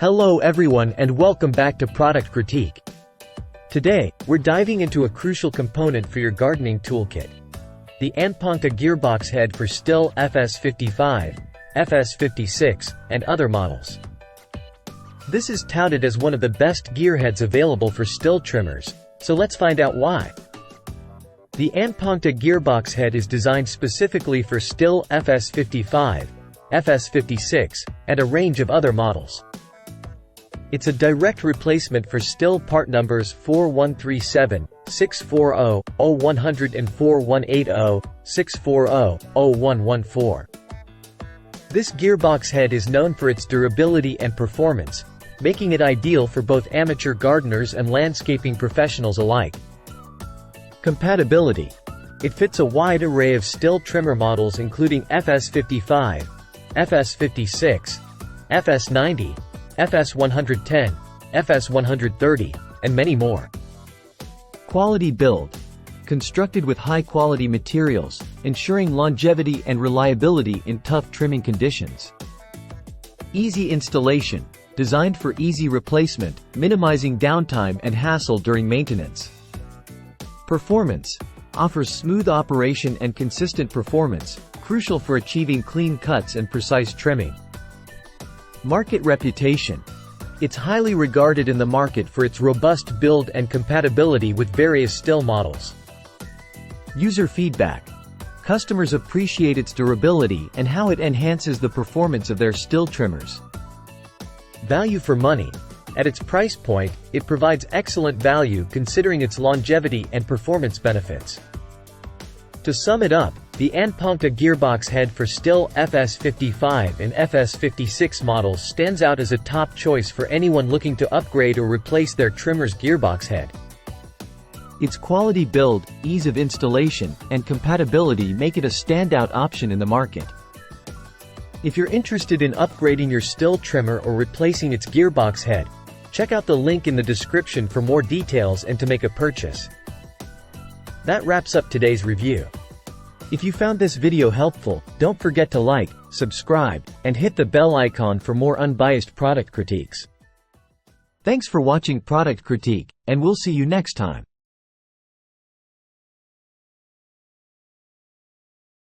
Hello everyone and welcome back to Product Critique. Today, we're diving into a crucial component for your gardening toolkit. The Anpongta Gearbox head for Stihl FS 55, FS 56, and other models. This is touted as one of the best gearheads available for Stihl trimmers, so let's find out why. The Anpongta Gearbox head is designed specifically for Stihl FS 55, FS 56, and a range of other models. It's a direct replacement for Stihl part numbers 4137, 640, 0100 and 4180, 640, 0114. This gearbox head is known for its durability and performance, making it ideal for both amateur gardeners and landscaping professionals alike. Compatibility. It fits a wide array of Stihl trimmer models including FS 55, FS 56, FS 90, FS 110, FS 130, and many more. Quality build. Constructed with high-quality materials, ensuring longevity and reliability in tough trimming conditions. Easy installation. Designed for easy replacement, minimizing downtime and hassle during maintenance. Performance. Offers smooth operation and consistent performance, crucial for achieving clean cuts and precise trimming. Market reputation. It's highly regarded in the market for its robust build and compatibility with various Stihl models. User feedback. Customers appreciate its durability and how it enhances the performance of their Stihl trimmers. Value for money. At its price point, it provides excellent value considering its longevity and performance benefits. To sum it up, the Anpongta Gearbox head for Stihl FS 55 and FS 56 models stands out as a top choice for anyone looking to upgrade or replace their trimmer's gearbox head. Its quality build, ease of installation, and compatibility make it a standout option in the market. If you're interested in upgrading your Stihl trimmer or replacing its gearbox head, check out the link in the description for more details and to make a purchase. That wraps up today's review. If you found this video helpful, don't forget to like, subscribe, and hit the bell icon for more unbiased product critiques. Thanks for watching Product Critique, and we'll see you next time.